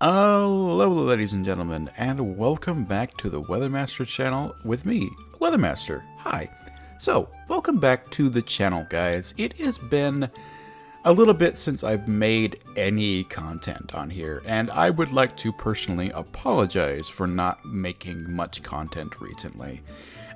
Hello, ladies and gentlemen, and welcome back to the WeatherMaster channel with me, WeatherMaster. Hi. So, welcome back to the channel, guys. It has been a little bit since I've made any content on here, and I would like to personally apologize for not making much content recently.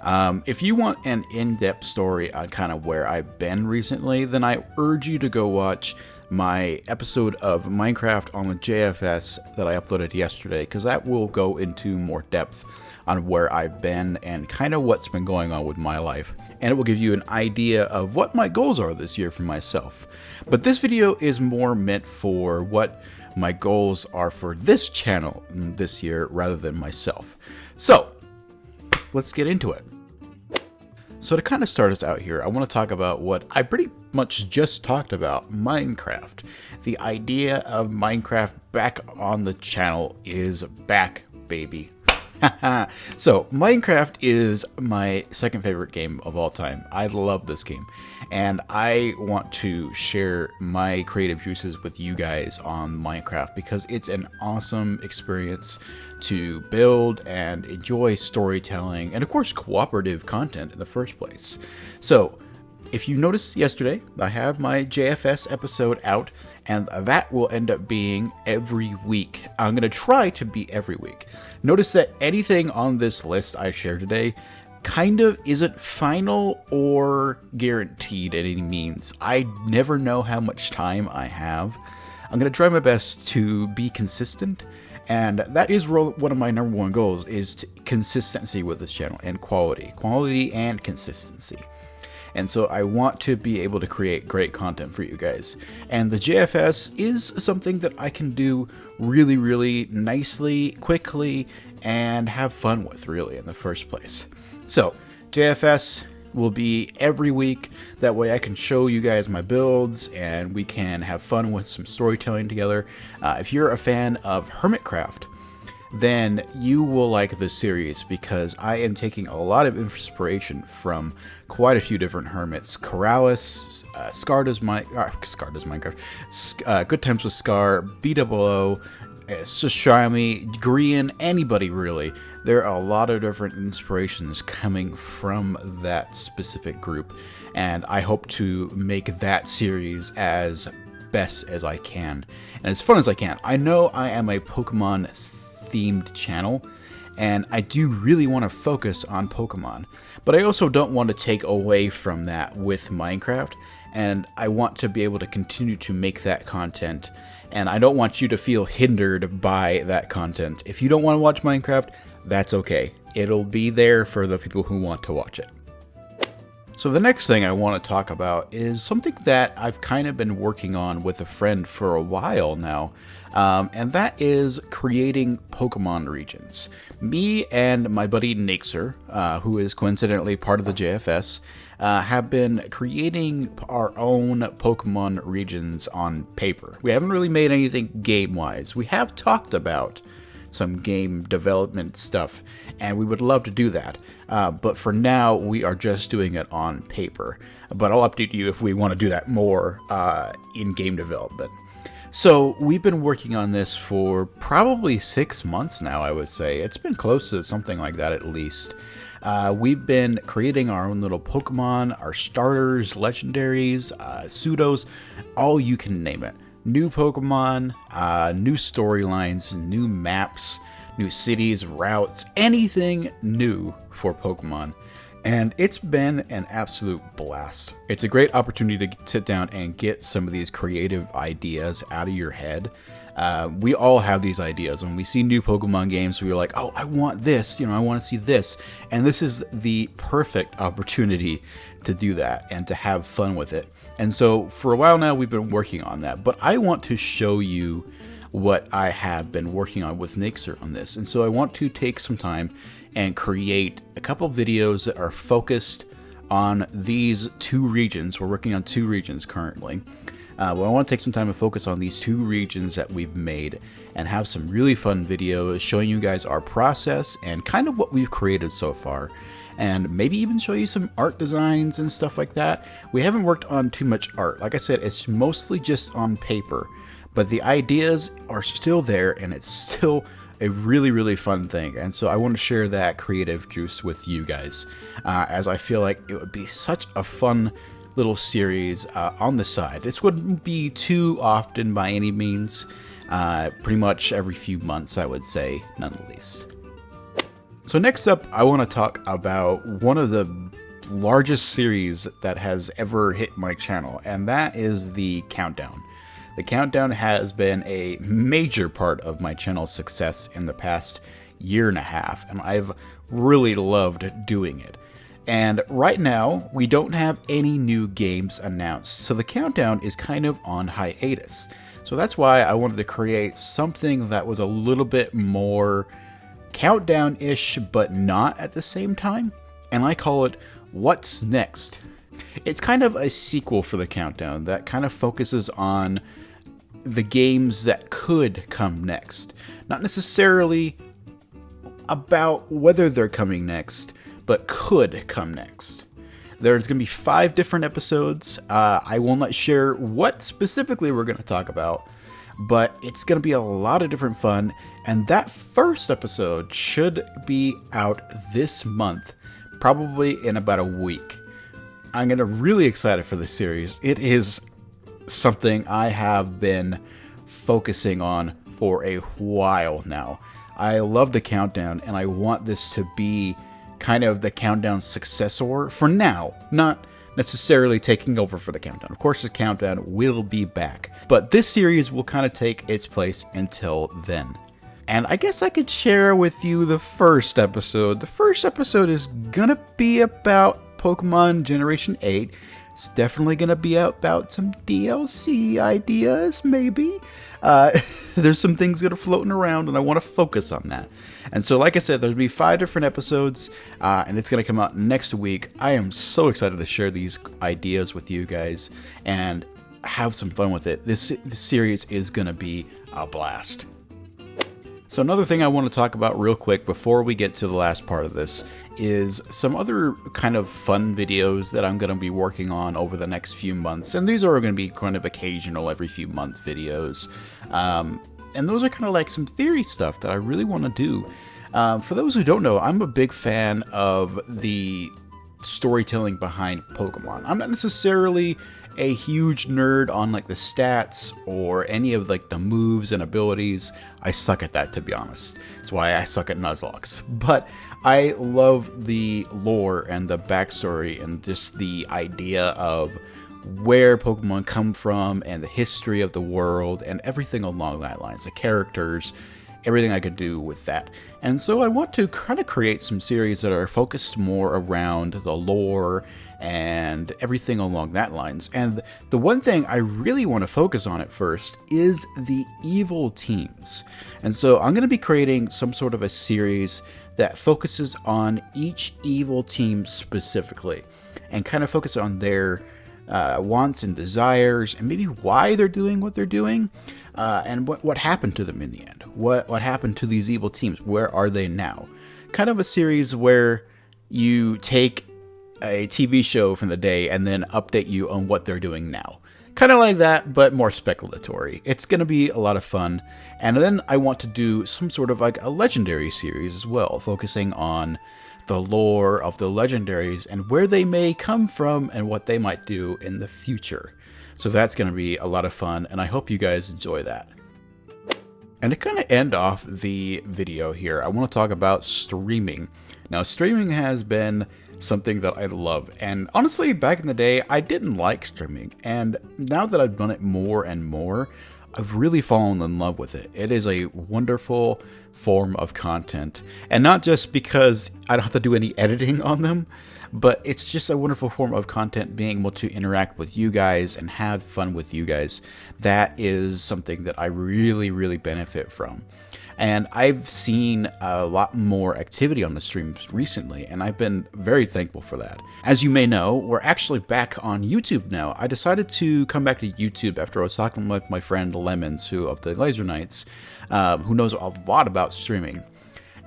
If you want an in-depth story on kind of where I've been recently, then I urge you to go watch my episode of Minecraft on the JFS that I uploaded yesterday, because that will go into more depth on where I've been and kind of what's been going on with my life. And it will give you an idea of what my goals are this year for myself. But this video is more meant for what my goals are for this channel this year rather than myself. So, let's get into it. So to kind of start us out here, I want to talk about what I pretty much just talked about, Minecraft. The idea of Minecraft back on the channel is back, baby. So, Minecraft is my second favorite game of all time. I love this game, and I want to share my creative juices with you guys on Minecraft because it's an awesome experience to build and enjoy storytelling and, of course, cooperative content in the first place. So, if you noticed yesterday, I have my JFS episode out, and that will end up being every week. I'm going to try to be every week. Notice that anything on this list I share today kind of isn't final or guaranteed in any means. I never know how much time I have. I'm going to try my best to be consistent, and that is one of my number one goals, is consistency with this channel and quality and consistency. And so I want to be able to create great content for you guys. And the JFS is something that I can do really, really nicely, quickly, and have fun with, really, in the first place. So, JFS will be every week. That way I can show you guys my builds, and we can have fun with some storytelling together. If you're a fan of Hermitcraft, then you will like this series because I am taking a lot of inspiration from quite a few different hermits. Corrales, Minecraft, Good Times with Scar, BOO, Sashimi, Grian, anybody really. There are a lot of different inspirations coming from that specific group, and I hope to make that series as best as I can and as fun as I can. I know I am a Pokemon themed channel, and I do really want to focus on Pokemon, but I also don't want to take away from that with Minecraft, and I want to be able to continue to make that content, and I don't want you to feel hindered by that content. If you don't want to watch Minecraft, that's okay. It'll be there for the people who want to watch it. So the next thing I want to talk about is something that I've kind of been working on with a friend for a while now, and that is creating Pokemon regions. Me and my buddy Nixer, who is coincidentally part of the JFS, have been creating our own Pokemon regions on paper. We haven't really made anything game-wise. We have talked about some game development stuff, and we would love to do that. But for now, we are just doing it on paper. But I'll update you if we want to do that more in game development. So we've been working on this for probably 6 months now, I would say. It's been close to something like that at least. We've been creating our own little Pokemon, our starters, legendaries, pseudos, all you can name it. New Pokemon, new storylines, new maps, new cities, routes, anything new for Pokemon. And it's been an absolute blast. It's a great opportunity to sit down and get some of these creative ideas out of your head. We all have these ideas. When we see new Pokemon games, we're like, oh, I want this, I want to see this. And this is the perfect opportunity to do that and to have fun with it. And so for a while now, we've been working on that. But I want to show you what I have been working on with Nixer on this. And so I want to take some time and create a couple videos that are focused on these two regions. We're working on 2 regions currently. Well, I want to take some time to focus on these 2 regions that we've made and have some really fun videos showing you guys our process and kind of what we've created so far. And maybe even show you some art designs and stuff like that. We haven't worked on too much art. Like I said, it's mostly just on paper. but the ideas are still there, and it's still a really, really fun thing. And so I want to share that creative juice with you guys, as I feel like it would be such a fun little series on the side. This wouldn't be too often by any means, pretty much every few months, I would say, none the least. So next up, I want to talk about one of the largest series that has ever hit my channel, and that is the Countdown. The Countdown has been a major part of my channel's success in the past year and a half, and I've really loved doing it. And right now, we don't have any new games announced, so the Countdown is kind of on hiatus. So that's why I wanted to create something that was a little bit more Countdown-ish, but not at the same time, and I call it What's Next. It's kind of a sequel for the Countdown that kind of focuses on the games that could come next. Not necessarily about whether they're coming next, but could come next. There's going to be 5 different episodes. I will not share what specifically we're going to talk about, but it's going to be a lot of different fun, and that first episode should be out this month, probably in about a week. I'm going to really excited for this series. It is something I have been focusing on for a while now. I love the Countdown, and I want this to be kind of the Countdown successor for now, not necessarily taking over for the Countdown. Of course, the Countdown will be back, but this series will kind of take its place until then. And I guess I could share with you the first episode. The first episode is gonna be about Pokemon Generation 8. It's definitely gonna be about some DLC ideas, maybe. There's some things that are floating around, and I want to focus on that. And so, like I said, there'll be 5 different episodes, and it's going to come out next week. I am so excited to share these ideas with you guys and have some fun with it. This series is going to be a blast. So another thing I want to talk about real quick before we get to the last part of this is some other kind of fun videos that I'm going to be working on over the next few months. And these are going to be kind of occasional, every few month videos. And those are kind of like some theory stuff that I really want to do. For those who don't know, I'm a big fan of the storytelling behind Pokemon. I'm not necessarily a huge nerd on like the stats or any of like the moves and abilities. I suck at that, to be honest. That's why I suck at Nuzlocke. But I love the lore and the backstory and just the idea of where Pokemon come from and the history of the world and everything along that lines. The characters, everything I could do with that. And so I want to kind of create some series that are focused more around the lore and everything along that lines. And the one thing I really want to focus on at first is the evil teams. And so I'm going to be creating some sort of a series that focuses on each evil team specifically and kind of focus on their wants and desires and maybe why they're doing what they're doing, and what happened to them in the end. What happened to these evil teams? Where are they now? Kind of a series where you take a TV show from the day and then update you on what they're doing now. Kind of like that, but more speculatory. It's going to be a lot of fun. And then I want to do some sort of like a legendary series as well, focusing on the lore of the legendaries and where they may come from and what they might do in the future. So that's going to be a lot of fun, and I hope you guys enjoy that. And to kind of end off the video here, I want to talk about streaming. Now, streaming has been something that I love, and honestly, back in the day, I didn't like streaming, and now that I've done it more and more, I've really fallen in love with it. It is a wonderful form of content, and not just because I don't have to do any editing on them, but it's just a wonderful form of content, being able to interact with you guys and have fun with you guys. That is something that I really, really benefit from. And I've seen a lot more activity on the streams recently, and I've been very thankful for that. As you may know, we're actually back on YouTube now. I decided to come back to YouTube after I was talking with my friend Lemons, of the Laser Knights, who knows a lot about streaming.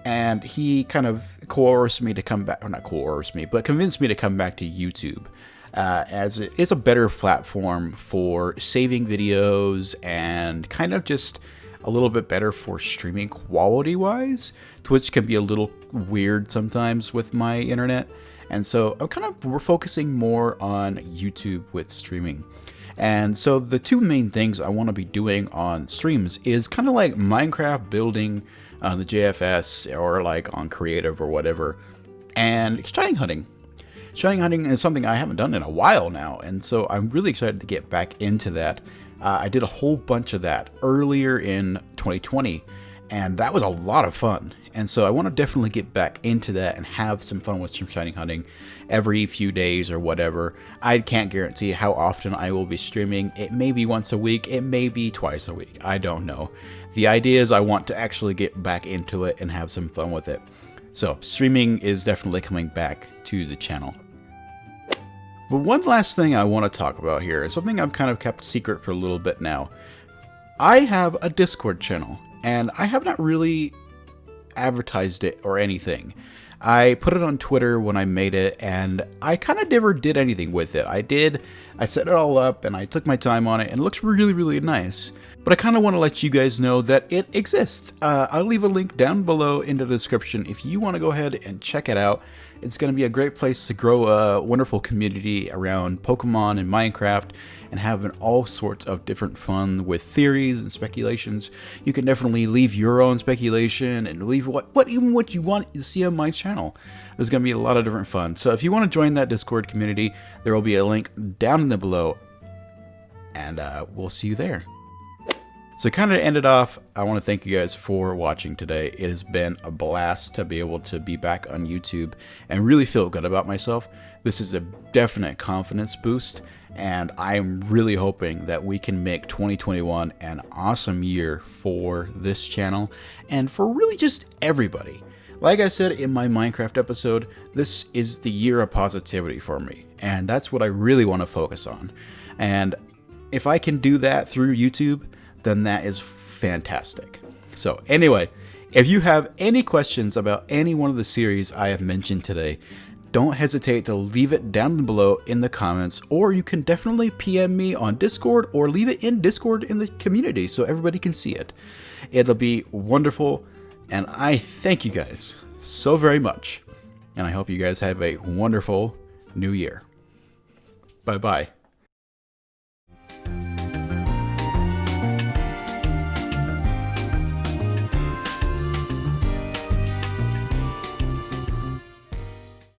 And he kind of coerced me to come back, or not coerced me, but convinced me to come back to YouTube. as it is a better platform for saving videos and kind of just a little bit better for streaming quality wise. Twitch can be a little weird sometimes with my internet, and so we're focusing more on YouTube with streaming. And so the two main things I want to be doing on streams is kind of like Minecraft building on the JFS or like on creative or whatever, and shiny hunting. Shiny hunting is something I haven't done in a while now, and so I'm really excited to get back into that. I did a whole bunch of that earlier in 2020, and that was a lot of fun. And so I want to definitely get back into that and have some fun with some shiny hunting every few days or whatever. I can't guarantee how often I will be streaming. It may be once a week, it may be twice a week, I don't know. The idea is I want to actually get back into it and have some fun with it. So streaming is definitely coming back to the channel. But one last thing I want to talk about here is something I've kind of kept secret for a little bit now. I have a Discord channel, and I have not really advertised it or anything. I put it on Twitter when I made it, and I kind of never did anything with it. I set it all up, and I took my time on it, and it looks really, really nice. But I kind of want to let you guys know that it exists. I'll leave a link down below in the description if you want to go ahead and check it out. It's going to be a great place to grow a wonderful community around Pokemon and Minecraft and having all sorts of different fun with theories and speculations. You can definitely leave your own speculation and leave what you want to see on my channel. There's going to be a lot of different fun. So if you want to join that Discord community, there will be a link down in the below, and we'll see you there. So kind of to end it off, I want to thank you guys for watching today. It has been a blast to be able to be back on YouTube and really feel good about myself. This is a definite confidence boost, and I'm really hoping that we can make 2021 an awesome year for this channel and for really just everybody. Like I said in my Minecraft episode, this is the year of positivity for me, and that's what I really want to focus on. And if I can do that through YouTube, then that is fantastic. So anyway, if you have any questions about any one of the series I have mentioned today, don't hesitate to leave it down below in the comments, or you can definitely PM me on Discord or leave it in Discord in the community so everybody can see it. It'll be wonderful, and I thank you guys so very much, and I hope you guys have a wonderful new year. Bye bye.